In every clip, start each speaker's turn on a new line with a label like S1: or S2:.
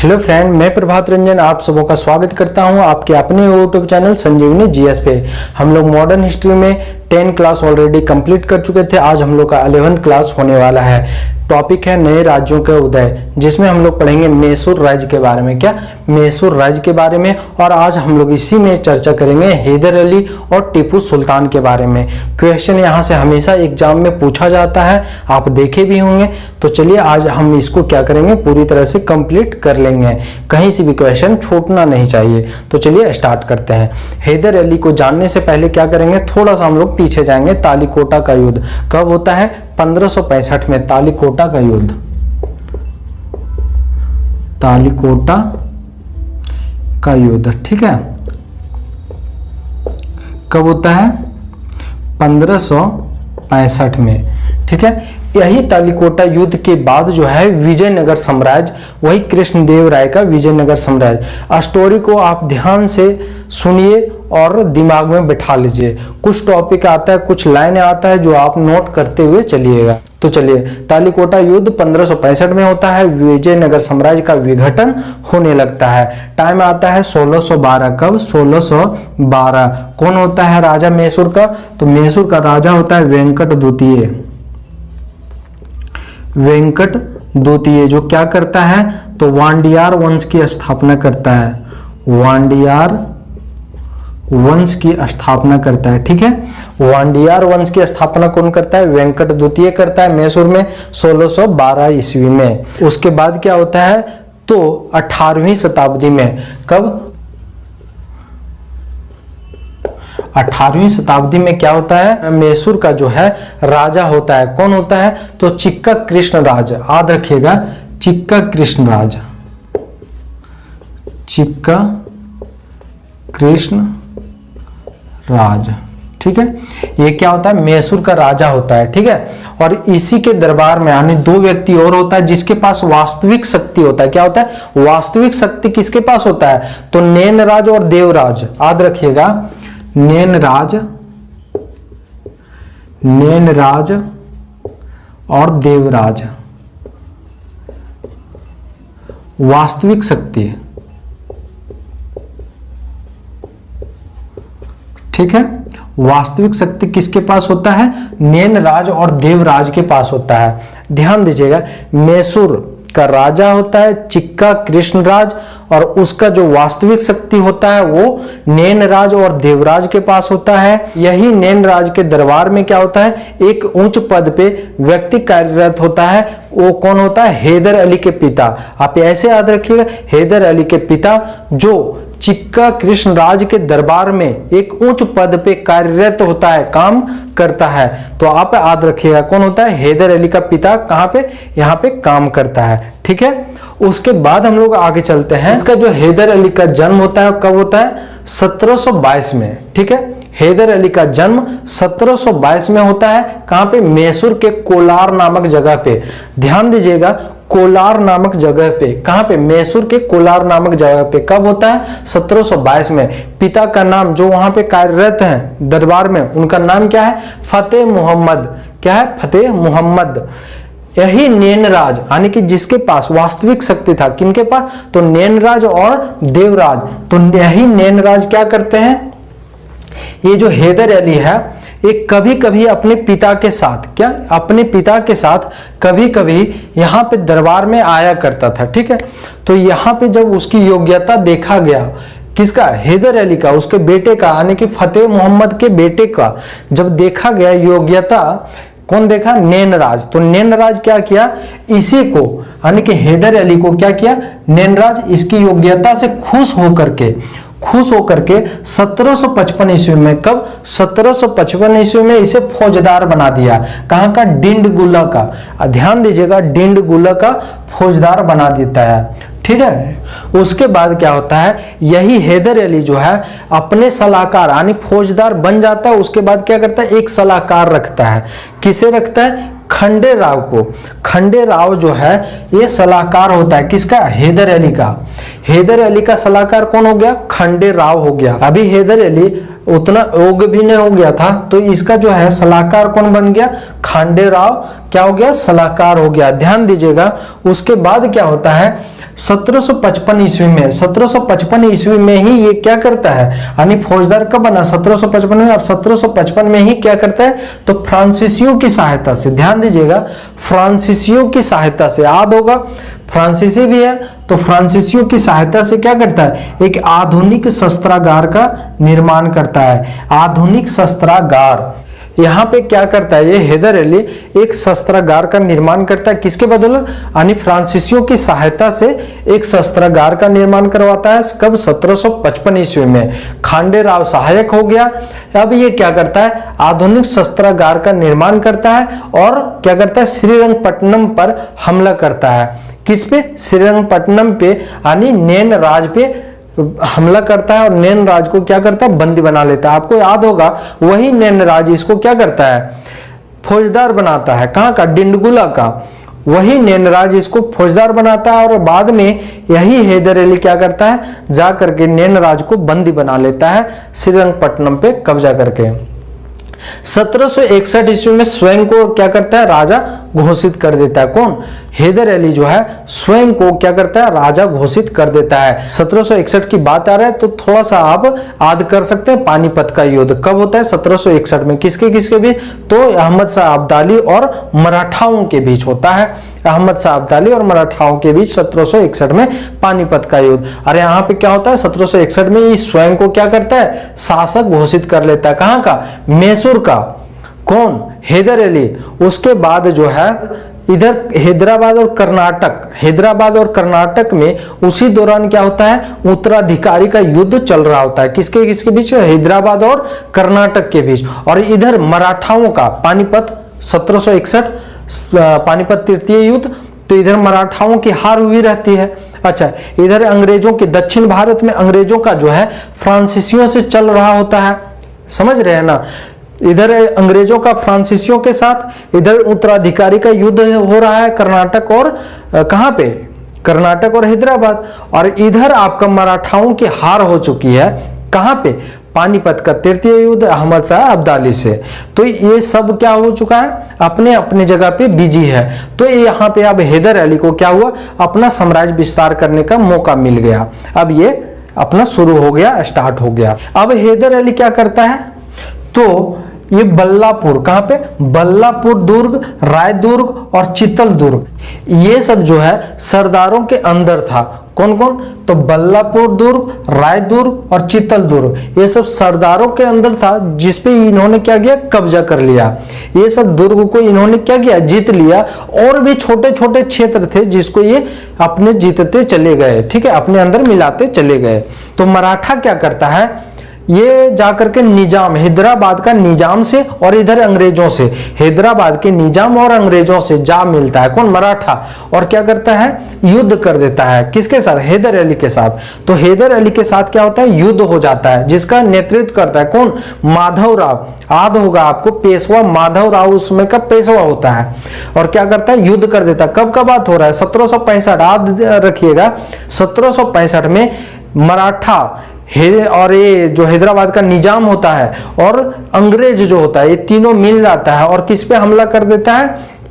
S1: Hello friend, मैं प्रभात रंजन आप सबों का स्वागत करता हूं आपके अपने यूट्यूब चैनल संजीवनी जीएस पे। हम लोग मॉडर्न हिस्ट्री में 10 क्लास ऑलरेडी कंप्लीट कर चुके थे। आज हम लोग का 11th क्लास होने वाला है। टॉपिक है नए राज्यों का उदय, जिसमें हम लोग पढ़ेंगे मैसूर राज्य के बारे में। क्या मैसूर राज्य के बारे में। और आज हम लोग इसी में चर्चा करेंगे हैदर अली और टीपू सुल्तान के बारे में। क्वेश्चन यहाँ से हमेशा एग्जाम में पूछा जाता है, आप देखे भी होंगे। तो चलिए आज हम इसको क्या करेंगे, पूरी तरह से कंप्लीट कर लेंगे। कहीं से भी क्वेश्चन छूटना नहीं चाहिए। तो चलिए स्टार्ट करते हैं। हैदर अली को जानने से पहले क्या करेंगे, थोड़ा सा हम लोग पीछे जाएंगे। तालीकोटा का युद्ध कब होता है? 1565 में तालीकोटा का युद्ध। तालीकोटा का युद्ध, ठीक है, कब होता है? 1565 में, ठीक है। यही तालीकोटा युद्ध के बाद जो है विजयनगर साम्राज्य, वही कृष्णदेव राय का विजयनगर साम्राज्य। स्टोरी को आप ध्यान से सुनिए और दिमाग में बिठा लीजिए। कुछ टॉपिक आता है, कुछ लाइन आता है जो आप नोट करते हुए चलिएगा। तो चलिए, तालीकोटा युद्ध 1565 में होता है। विजयनगर साम्राज्य का विघटन होने लगता है। टाइम आता है 1612। कब? 1612। कौन होता है राजा मैसूर का? तो मैसूर का राजा होता है वेंकट द्वितीय। वेंकट द्वितीय जो क्या करता है, तो वांडियार वंश की स्थापना करता है। वांडियार वंश की स्थापना करता है, ठीक है। वांडियार वंश की स्थापना कौन करता है? वेंकट द्वितीय करता है मैसूर में 1612 ईस्वी में। उसके बाद क्या होता है, तो 18वीं शताब्दी में, कब? 18वीं शताब्दी में क्या होता है, मैसूर का जो है राजा होता है, कौन होता है? तो चिक्का कृष्णराज। याद रखिएगा, चिक्का कृष्णराज। चिक्का कृष्ण राज, ठीक है। ये क्या होता है? मैसूर का राजा होता है, ठीक है। और इसी के दरबार में यानी दो व्यक्ति और होता है जिसके पास वास्तविक शक्ति होता है। क्या होता है? वास्तविक शक्ति किसके पास होता है? तो नैनराज और देवराज। याद रखिएगा, नैनराज और देवराज, वास्तविक शक्ति, ठीक है। वास्तविक शक्ति किसके पास होता है? नैनराज और देवराज के पास होता है। ध्यान दीजिएगा, मैसूर का राजा होता है चिक्का कृष्णराज और उसका जो वास्तविक शक्ति होता है वो नैनराज और देवराज के पास होता है। यही नैनराज के दरबार में क्या होता है, एक उच्च पद पे व्यक्ति कार्यरत होता है। वो कौन होता है? हैदर अली के पिता। आप ऐसे याद रखिएगा, हैदर अली के पिता जो चिक्का कृष्णराज के दरबार में एक उच्च पद पे कार्यरत होता है, काम करता है। तो आप याद रखिएगा कौन होता है? हैदर अली का पिता कहां पे? यहां पे काम करता है, ठीक है। उसके बाद हम लोग आगे चलते हैं। इसका जो हैदर अली का जन्म होता है कब होता है? 1722 में, ठीक है। हैदर अली का जन्म 1722 में होता है। कहां पे? मैसूर के कोलार नामक जगह पे। ध्यान दीजिएगा, कोलार नामक जगह पे। कहां पे? मैसूर के कोलार नामक जगह पे। कब होता है? 1722 में। पिता का नाम जो वहां पे कार्यरत हैं दरबार में, उनका नाम क्या है? फतेह मोहम्मद। क्या है? फतेह मोहम्मद। यही नैनराज यानी कि जिसके पास वास्तविक शक्ति था, किनके पास? तो नैनराज और देवराज। तो यही नैनराज क्या करते हैं, ये जो हैदर अली है एक कभी कभी अपने पिता के साथ, क्या अपने पिता के साथ कभी कभी यहाँ पे दरबार में आया करता था, ठीक है। तो यहाँ पे जब उसकी योग्यता देखा गया, किसका? हैदर अली का, उसके बेटे का यानी कि फतेह मोहम्मद के बेटे का जब देखा गया योग्यता, कौन देखा? नैनराज। तो नैनराज क्या किया, इसी को यानी कि हैदर अली को क्या किया? नैनराज इसकी योग्यता से खुश होकर के 1755 ईस्वी में, कब? 1755 ईस्वी में इसे फौजदार बना दिया। कहां का? डिंडगुला का। ध्यान दीजिएगा, डिंडगुला का फौजदार बना देता है, ठीक है। उसके बाद क्या होता है, यही हैदर अली जो है अपने सलाहकार यानी फौजदार बन जाता है। उसके बाद क्या करता है, एक सलाहकार रखता है। किसे रखता है? खंडे राव को। खंडे राव जो है ये सलाहकार होता है, किसका? हैदर अली का। हैदर अली का सलाहकार कौन हो गया? खंडे राव हो गया। अभी हैदर अली उतना योग्य भी नहीं हो गया था, तो इसका जो है सलाहकार कौन बन गया, खांडे राव क्या हो गया, सलाहकार हो गया। ध्यान दीजिएगा। उसके बाद क्या होता है 1755 ईस्वी में, 1755 ईस्वी में ही ये क्या करता है, यानी फौजदार कब बना 1755 में, और 1755 में ही क्या करता है, तो फ्रांसीसियों की सहायता से, ध्यान दीजिएगा, फ्रांसीसियों की सहायता से, याद होगा फ्रांसीसी भी है, तो फ्रांसीसियों की सहायता से क्या करता है, एक आधुनिक शस्त्रागार का निर्माण करता है। आधुनिक शस्त्रागार, यहाँ पे क्या करता है ये हैदर अली, एक शस्त्रागार का निर्माण करता है। किसके बदौलत, यानी फ्रांसीसियों की सहायता से एक शस्त्रागार का निर्माण करवाता है। कब, 1755 ईस्वी में। खांडे राव सहायक हो गया। अब ये क्या करता है, आधुनिक शस्त्रागार का निर्माण करता है और क्या करता है, श्रीरंगपट्टनम पर हमला करता है। किस पे, श्रीरंगपट्टनम पे, यानी नैन राज पे हमला करता है और नैन राज को क्या करता है, बंदी बना लेता है। आपको याद होगा वही नैन राज इसको क्या करता है, फौजदार बनाता है। कहां का, डिंडगुला का। वही नैन राज इसको फौजदार बनाता है और बाद में यही हैदर अली क्या करता है, जा करके नैन राज को बंदी बना लेता है, श्रीरंगपट्टनम पे कब्जा करके। 1761 ईस्वी में स्वयं को क्या करता है, राजा घोषित कर देता है। कौन, हैदर अली जो है स्वयं को क्या करता है, राजा घोषित कर देता है। 1761 की बात आ रहा है तो थोड़ा सा आप याद कर सकते हैं। पानीपत का युद्ध कब होता है, 1761 में। किसके किसके बीच, तो अहमद शाह अब्दाली और मराठाओं के बीच होता है। अहमद शाह अब्दाली और मराठाओं के बीच 1761 में पानीपत का युद्ध। अरे यहाँ पे क्या होता है, 1761 में ये स्वयं को क्या करता है, शासक घोषित कर लेता है। कहाँ का, मैसूर का। कौन, हैदर अली। उसके बाद जो है इधर हैदराबाद और कर्नाटक, हैदराबाद और कर्नाटक में उसी दौरान क्या होता है, उत्तराधिकारी का युद्ध चल रहा होता है। किसके किसके बीच, हैदराबाद और कर्नाटक के बीच। और इधर मराठाओं का पानीपत 1761 पानीपत तृतीय युद्ध, तो इधर मराठाओं की हार हुई रहती है। अच्छा, इधर अंग्रेजों के, दक्षिण भारत में अंग्रेजों का जो है फ्रांसीसियों से चल रहा होता है, समझ रहे हैं ना। इधर अंग्रेजों का फ्रांसीसियों के साथ, इधर उत्तराधिकारी का युद्ध हो रहा है कर्नाटक और कहां पे, कर्नाटक और हैदराबाद। और इधर आपका मराठाओं की हार हो चुकी है। कहां पे, पानीपत का तृतीय युद्ध अहमद शाह अब्दाली से। तो ये सब क्या हो चुका है, अपने अपने जगह पे बिजी है। तो यहाँ पे अब हैदर अली को क्या हुआ, अपना साम्राज्य विस्तार करने का मौका मिल गया। अब ये अपना शुरू हो गया, स्टार्ट हो गया। अब हैदर अली क्या करता है, तो ये बल्लापुर, कहां पे, बल्लापुर दुर्ग, राय दुर्ग और चित्तल दुर्ग, ये सब जो है सरदारों के अंदर था। कौन कौन, तो बल्लापुर दुर्ग, राय दुर्ग और चित्तल दुर्ग, ये सब सरदारों के अंदर था, जिसपे इन्होंने क्या किया, कब्जा कर लिया। ये सब दुर्ग को इन्होंने क्या किया, जीत लिया। और भी छोटे छोटे क्षेत्र थे जिसको ये अपने जीतते चले गए, ठीक है, अपने अंदर मिलाते चले गए। तो मराठा क्या करता है, ये जाकर के निजाम, हैदराबाद का निजाम से और इधर अंग्रेजों से, हैदराबाद के निजाम और अंग्रेजों से जा मिलता है। कौन, मराठा। और क्या करता है, युद्ध कर देता है। किसके साथ, हैदर अली के साथ। तो हैदर अली के साथ क्या होता है, युद्ध हो जाता है, जिसका नेतृत्व करता है कौन, माधव राव। याद होगा आपको, पेशवा माधव राव उसमें का पेशवा होता है। और क्या करता है, युद्ध कर देता है। कब का बात हो रहा है, 1765, याद रखिएगा 1765 में मराठा और ये जो हैदराबाद का निजाम होता है और अंग्रेज जो होता है, ये तीनों मिल जाता है और किस पे हमला कर देता है,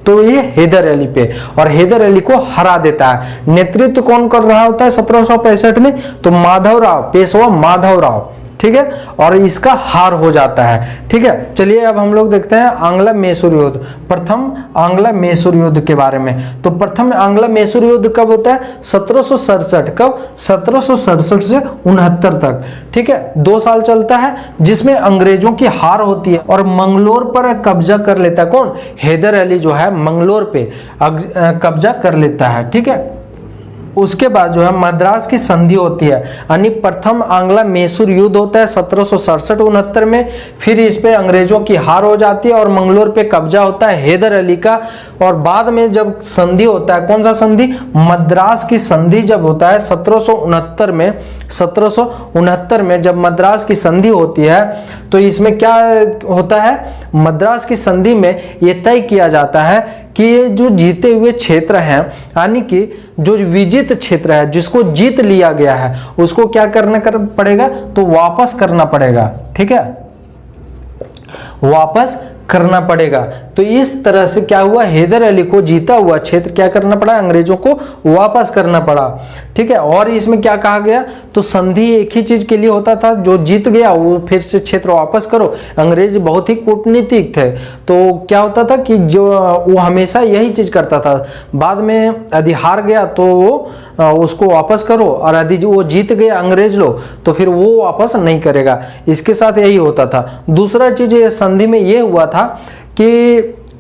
S1: तो ये हैदर अली पे। और हैदर अली को हरा देता है। नेतृत्व कौन कर रहा होता है 1765 में, तो माधव राव, पेशवा माधव राव, ठीक है। और इसका हार हो जाता है, ठीक है। चलिए अब हम लोग देखते हैं आंग्ल मैसूर युद्ध, प्रथम आंग्ल मैसूर युद्ध के बारे में। तो प्रथम आंग्ल मैसूर युद्ध कब होता है, 1767। कब, 1767 से 69 तक, ठीक है, 2 साल चलता है, जिसमें अंग्रेजों की हार होती है और मंगलोर पर कब्जा कर लेता है। कौन, हैदर अली जो है मंगलोर पे कब्जा कर लेता है, ठीक है। उसके बाद जो है मद्रास की संधि होती है, यानी प्रथम आंग्ल मैसूर युद्ध होता है 1767-69 में। फिर इस पे अंग्रेजों की हार हो जाती है और मंगलोर पे कब्जा होता है हैदर अली का। और बाद में जब संधि होता है, कौन सा संधि, मद्रास की संधि जब होता है 1769 में, 1769 में जब मद्रास की संधि होती है, तो इसमें क्या होता है, मद्रास की संधि में यह तय किया जाता है कि ये जो जीते हुए क्षेत्र हैं, यानी कि जो विजित क्षेत्र है, जिसको जीत लिया गया है, उसको क्या करना पड़ेगा, तो वापस करना पड़ेगा। ठीक है, वापस करना पड़ेगा। तो इस तरह से क्या हुआ, हैदर अली को जीता हुआ क्षेत्र क्या करना पड़ा, अंग्रेजों को वापस करना पड़ा। ठीक है, और इसमें क्या कहा गया, तो संधि एक ही चीज के लिए होता था, जो जीत गया वो फिर से क्षेत्र वापस करो। अंग्रेज बहुत ही कूटनीतिक थे, तो क्या होता था कि जो वो हमेशा यही चीज करता था, बाद में यदि हार गया तो वो उसको वापस करो, और यदि वो जीत गया अंग्रेज लोग तो फिर वो वापस नहीं करेगा। इसके साथ यही होता था। दूसरा चीज संधि में ये हुआ था कि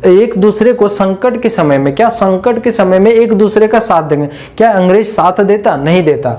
S1: एक दूसरे को संकट के समय में, क्या संकट के समय में एक दूसरे का साथ देंगे। क्या अंग्रेज साथ देता, नहीं देता,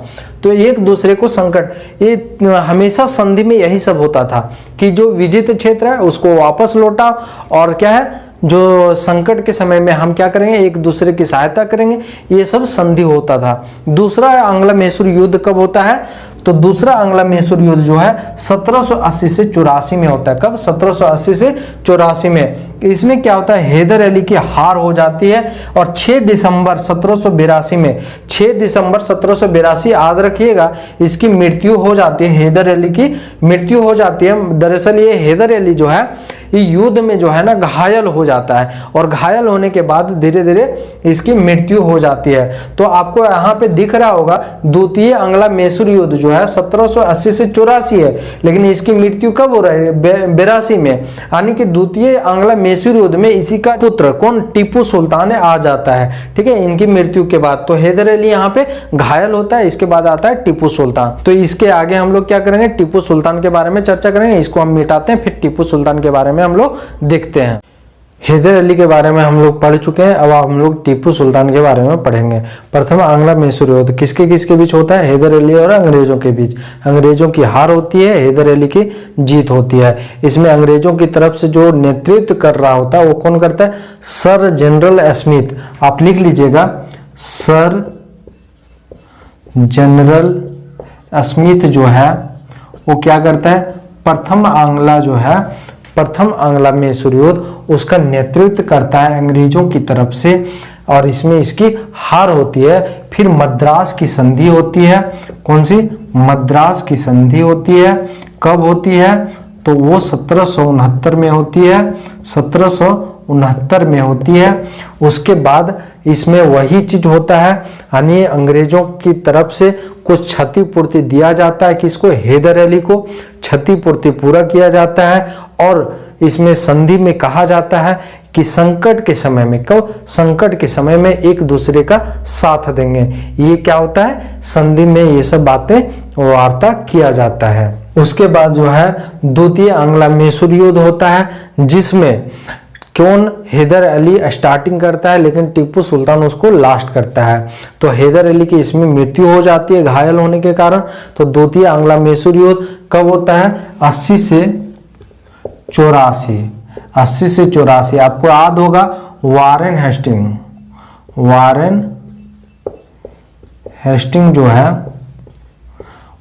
S1: तो एक दूसरे को संकट, ये हमेशा संधि में यही सब होता था कि जो विजित क्षेत्र है उसको वापस लौटा, और क्या है जो संकट के समय में हम क्या करेंगे, एक दूसरे की सहायता करेंगे, ये सब संधि होता था। दूसरा आंग्ल मैसूर युद्ध कब होता है, तो दूसरा आंग्ल मैसूर युद्ध जो है 1780 से 84 में होता है। कब, 1780 से 84 में। इसमें क्या होता है, हैदर अली की हार हो जाती है, और 6 दिसंबर 1782 में, 6 दिसंबर 1782 याद रखिएगा, इसकी मृत्यु हो जाती है, हैदर अली की मृत्यु हो जाती है। दरअसल ये हैदर अली जो है ये युद्ध में जो है ना घायल हो जाता है, और घायल होने के बाद धीरे धीरे इसकी मृत्यु हो जाती है। तो आपको यहाँ पे दिख रहा होगा द्वितीय आंग्ल मैसूर युद्ध जो है 1780 से 84 है, लेकिन इसकी मृत्यु कब हो रही है, 82 में। यानी कि द्वितीय आंग्ल मैसूर युद्ध में इसी का पुत्र कौन, टीपू सुल्तान आ जाता है। ठीक है, इनकी मृत्यु के बाद तो हैदर अली यहाँ पे घायल होता है, इसके बाद आता है टीपू सुल्तान। तो इसके आगे हम लोग क्या करेंगे, टीपू सुल्तान के बारे में चर्चा करेंगे। इसको हम मिटाते हैं, फिर टीपू सुल्तान के बारे में हम लोग देखते हैं। हैदर अली के बारे में हम लोग पढ़ चुके हैं, अब हम लोग टीपू सुल्तान के बारे में पढ़ेंगे। प्रथम आंग्ल मैसूर युद्ध किसके किसके बीच होता है, हैदर अली और अंग्रेजों के बीच। अंग्रेजों की हार होती है, हैदर अली की जीत होती है। इसमें अंग्रेजों की तरफ से जो नेतृत्व कर रहा होता है वो कौन करता है, सर जनरल स्मिथ। आप लिख लीजिएगा, सर जनरल स्मिथ जो है वो क्या करता है, प्रथम आंग्ल जो है, प्रथम आंग्ल मैसूर युद्ध उसका नेतृत्व करता है अंग्रेजों की तरफ से, और इसमें इसकी हार होती है। फिर मद्रास की संधि होती है, कौन सी, मद्रास की संधि होती है। कब होती है, तो वो 1769 में होती है, 1769 में होती है। उसके बाद इसमें वही चीज होता है, यानी अंग्रेजों की तरफ से कुछ क्षतिपूर्ति दिया जाता है, किसको, हैदर अली को क्षतिपूर्ति पूरा किया जाता है। और इसमें संधि में कहा जाता है कि संकट के समय में, कब, संकट के समय में एक दूसरे का साथ देंगे। ये क्या होता है, संधि में ये सब बातें वार्ता किया जाता है। उसके बाद जो है द्वितीय आंग्ल मैसूर युद्ध होता है, जिसमें कौन, हैदर अली स्टार्टिंग करता है, लेकिन टीपू सुल्तान उसको लास्ट करता है। तो हैदर अली की इसमें मृत्यु हो जाती है घायल होने के कारण। तो द्वितीय आंग्ल मैसूर युद्ध कब होता है, 80 से 84, 80 से 84। आपको याद होगा वारेन हेस्टिंग, वारेन हेस्टिंग जो है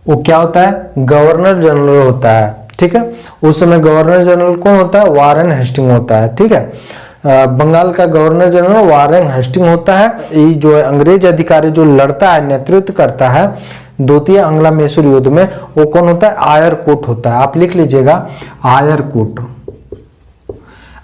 S1: वो क्या होता है, गवर्नर जनरल होता है। ठीक है, उस समय गवर्नर जनरल कौन होता है, वारेन हेस्टिंग होता है। ठीक है, बंगाल का गवर्नर जनरल वारेन हेस्टिंग होता है। ये जो अंग्रेज अधिकारी जो लड़ता है, नेतृत्व करता है द्वितीय आंग्ल मैसूर युद्ध में, वो कौन होता है, आयर कोट होता है। आप लिख लीजिएगा, आयर कोट,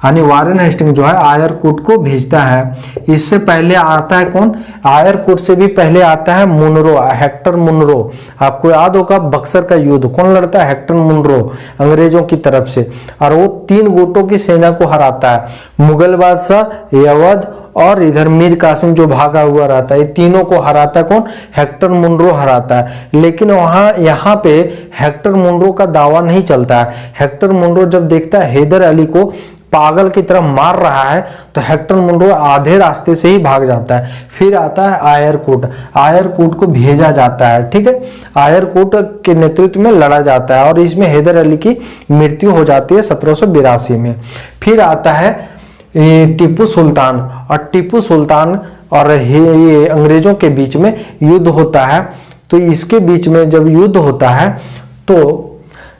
S1: यानी वारेन हेस्टिंग जो है आयर कोट को भेजता है। इससे पहले आता है कौन, आयर कोट से भी पहले आता है मुनरो, हेक्टर मुनरो। आपको याद होगा बक्सर का युद्ध कौन लड़ता है, हेक्टर मुनरो, अंग्रेजों की तरफ से, और वो 3 गुटों की सेना को हराता है, मुगल बादशाह, अवध और इधर मीर कासिम जो भागा हुआ रहता है, ये तीनों को हराता कौन, हेक्टर मुनरो हराता है। लेकिन वहां यहाँ पे हेक्टर मुनरो का दावा नहीं चलता है। हेक्टर मुनरो जब देखता है हैदर अली को पागल की तरह मार रहा है, तो हेक्टर मुनरो आधे रास्ते से ही भाग जाता है। फिर आता है आयर कोट, आयर कोट को भेजा जाता है। ठीक है, आयर कोट के नेतृत्व में लड़ा जाता है, और इसमें हैदर अली की मृत्यु हो जाती है 1782 में। फिर आता है टीपू सुल्तान, और टीपू सुल्तान और ये अंग्रेजों के बीच में युद्ध होता है। तो इसके बीच में जब युद्ध होता है तो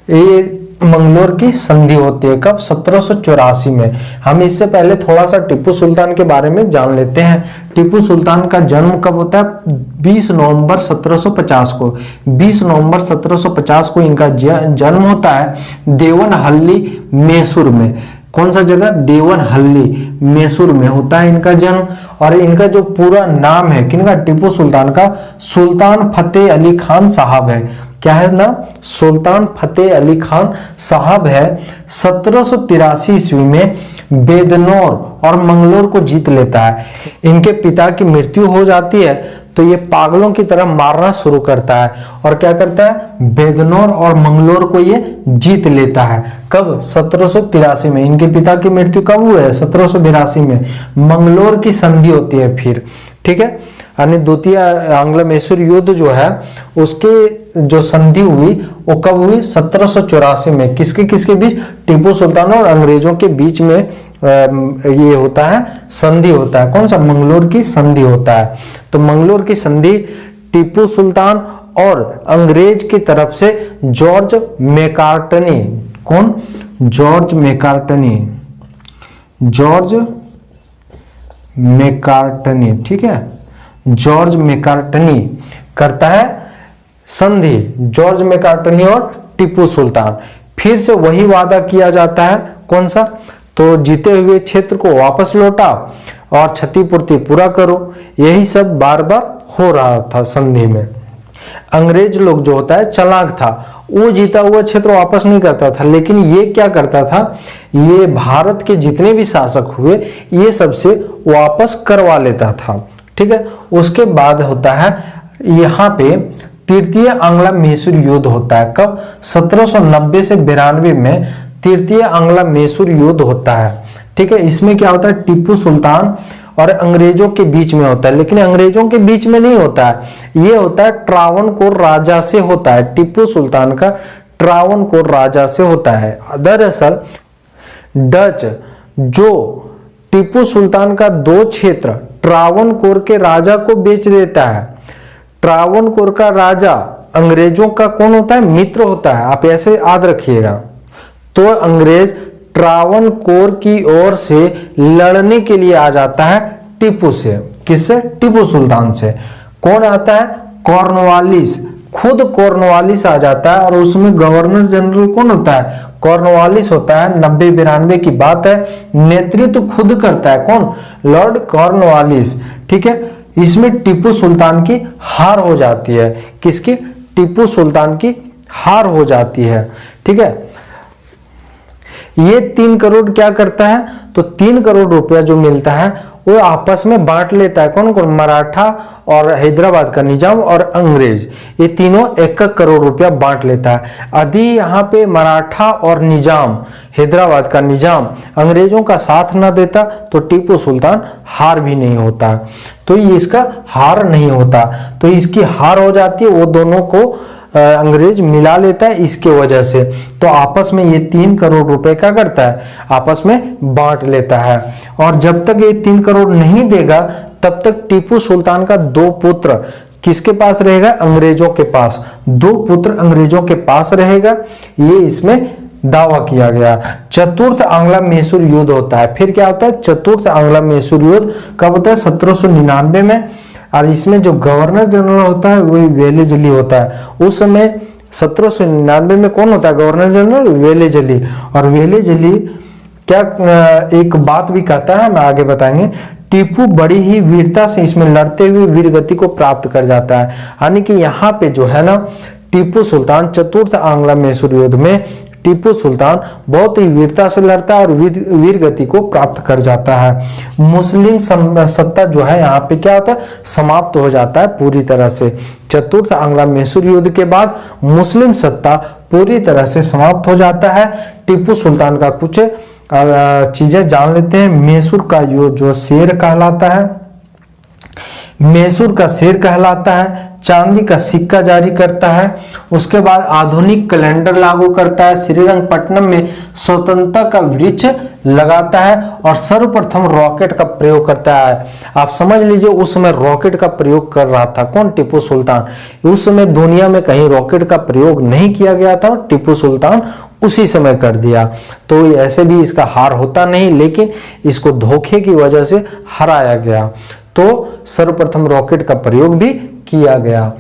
S1: ये मंगलोर की संधि होती है कब? 1784 में। हम इससे पहले थोड़ा सा टीपू सुल्तान के बारे में जान लेते हैं। टीपू सुल्तान का जन्म कब होता है? 20 नवंबर 1750 को। 20 नवंबर 1750 को इनका जन्म होता है देवनहल्ली मैसूर में। कौन सा जगह? देवनहल्ली मैसूर में होता है इनका जन्म। और इनका जो पूरा नाम है किनका? टीपू सुल्तान का, सुल्तान फतेह अली खान साहब है। क्या है ना? सुल्तान फतेह अली खान साहब है। 1783 ईस्वी में बेदनौर और मंगलोर को जीत लेता है। इनके पिता की मृत्यु हो जाती है तो ये पागलों की तरह मारना शुरू करता है और क्या करता है? बेदनौर और मंगलोर को ये जीत लेता है। कब? 1783 में। इनके पिता की मृत्यु कब हुई है? 1782 में। मंगलोर की संधि होती है फिर, ठीक है। यानी द्वितीय आंग्ल मैसूर युद्ध जो है उसके जो संधि हुई वो कब हुई? 1784 में। किसके किसके बीच? टीपू सुल्तान और अंग्रेजों के बीच में ये होता है, संधि होता है। कौन सा? मंगलोर की संधि होता है। तो मंगलोर की संधि टीपू सुल्तान और अंग्रेज की तरफ से जॉर्ज मैकार्टनी, कौन? जॉर्ज मैकार्टनी, जॉर्ज मैकार्टनी, ठीक है। जॉर्ज मैकार्टनी करता है संधि, जॉर्ज मैकार्टनी और टीपू सुल्तान। फिर से वही वादा किया जाता है, कौन सा? तो जीते हुए क्षेत्र को वापस लौटा और क्षतिपूर्ति पूरा करो। यही सब बार बार हो रहा था संधि में। अंग्रेज लोग जो होता है चालाक था, वो जीता हुआ क्षेत्र वापस नहीं करता था, लेकिन ये क्या करता था? ये भारत के जितने भी शासक हुए ये सबसे वापस करवा लेता था, ठीक है। उसके बाद होता है यहाँ पे तृतीय आंग्ल मैसूर युद्ध होता है। कब? 1790 से 92 में तृतीय आंग्ल मैसूर युद्ध होता है, ठीक है। इसमें क्या होता है? टीपू सुल्तान और अंग्रेजों के बीच में होता है, लेकिन अंग्रेजों के बीच में नहीं होता है, ये होता है ट्रावनकोर राजा से होता है। टीपू सुल्तान का ट्रावनकोर राजा से होता है। दरअसल डच जो टीपू सुल्तान का 2 क्षेत्र ट्रावनकोर के राजा को बेच देता है। ट्रावनकोर का राजा अंग्रेजों का कौन होता है? मित्र होता है, आप ऐसे याद रखिएगा। तो अंग्रेज ट्रावनकोर की ओर से लड़ने के लिए आ जाता है टीपू से। किससे? टीपू सुल्तान से। कौन आता है? कॉर्नवालिस, खुद कॉर्नवालिस आ जाता है। और उसमें गवर्नर जनरल कौन होता है? कॉर्नवालिस होता है। 90-92 की बात है। नेतृत्व खुद करता है कौन? लॉर्ड कॉर्नवालिस, ठीक है। इसमें टीपू सुल्तान की हार हो जाती है। किसकी? टीपू सुल्तान की हार हो जाती है, ठीक है। ये 3 करोड़ क्या करता है? तो 3 करोड़ रुपया जो मिलता है वो आपस में बांट लेता है। कौन कौन? मराठा और हैदराबाद का निजाम और अंग्रेज, ये तीनों 1-1 करोड़ रुपया बांट लेता है। यदि यहाँ पे मराठा और निजाम, हैदराबाद का निजाम अंग्रेजों का साथ ना देता तो टीपू सुल्तान हार भी नहीं होता। तो ये इसका हार नहीं होता, तो इसकी हार हो जाती है। वो दोनों को अंग्रेज मिला लेता है इसके वजह से। तो आपस में ये 3 करोड़ रुपए क्या करता है? आपस में बांट लेता है। और जब तक ये 3 करोड़ नहीं देगा तब तक टीपू सुल्तान का 2 पुत्र किसके पास रहेगा? अंग्रेजों के पास। 2 पुत्र अंग्रेजों के पास रहेगा, ये इसमें दावा किया गया। चतुर्थ आंग्ल मैसूर युद्ध होता है। फिर क्या होता है? चतुर्थ आंग्ल मैसूर युद्ध कब होता है? 1799 में। और इसमें जो गवर्नर जनरल होता है वही वेलेजली होता है। उस समय 1799 में कौन होता है गवर्नर जनरल? वेलेजली। और वेलेजली क्या एक बात भी कहता है, हम आगे बताएंगे। टीपू बड़ी ही वीरता से इसमें लड़ते हुए वीर गति को प्राप्त कर जाता है। यानी कि यहाँ पे जो है ना, टीपू सुल्तान चतुर्थ आंग्ल मैसूर युद्ध में टीपू सुल्तान बहुत ही वीरता से लड़ता है और वीर गति को प्राप्त कर जाता है। मुस्लिम सत्ता जो है यहाँ पे क्या होता है? समाप्त हो जाता है पूरी तरह से। चतुर्थ आंग्ल मैसूर युद्ध के बाद मुस्लिम सत्ता पूरी तरह से समाप्त हो जाता है। टीपू सुल्तान का कुछ चीजें जान लेते हैं। मैसूर का जो शेर कहलाता है, मैसूर का शेर कहलाता है। चांदी का सिक्का जारी करता है। उसके बाद आधुनिक कैलेंडर लागू करता है। श्रीरंगपट्टनम में स्वतंत्रता का वृक्ष लगाता है और सर्वप्रथम रॉकेट का प्रयोग करता है। आप समझ लीजिए उस समय रॉकेट का प्रयोग कर रहा था कौन? टीपू सुल्तान। उस समय दुनिया में कहीं रॉकेट का प्रयोग नहीं किया गया था, टीपू सुल्तान उसी समय कर दिया। तो ऐसे भी इसका हार होता नहीं, लेकिन इसको धोखे की वजह से हराया गया। तो सर्वप्रथम रॉकेट का प्रयोग भी किया गया।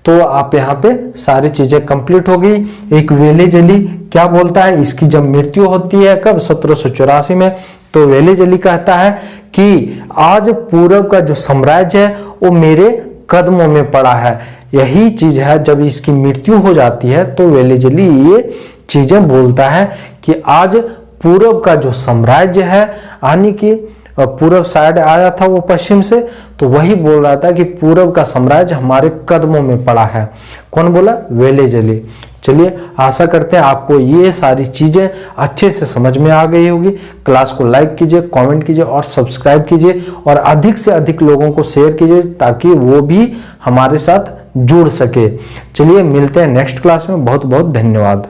S1: तो आप यहाँ पे सारी चीजें कंप्लीट हो गई। एक वेलेजली क्या बोलता है, इसकी जब मृत्यु होती है कब, 1784 में, तो वेलेजली कहता है कि आज पूरब का जो साम्राज्य है वो मेरे कदमों में पड़ा है। यही चीज है, जब इसकी मृत्यु हो जाती है तो वेलेजली ये चीजें बोलता है कि आज पूरब का जो साम्राज्य है, यानी कि पूरब साइड आया था वो पश्चिम से, तो वही बोल रहा था कि पूरब का साम्राज्य हमारे कदमों में पड़ा है। कौन बोला, वेलेजली। चलिए, आशा करते हैं आपको ये सारी चीजें अच्छे से समझ में आ गई होगी। क्लास को लाइक कीजिए, कमेंट कीजिए और सब्सक्राइब कीजिए, और अधिक से अधिक लोगों को शेयर कीजिए ताकि वो भी हमारे साथ जुड़ सके। चलिए, मिलते हैं नेक्स्ट क्लास में। बहुत बहुत धन्यवाद।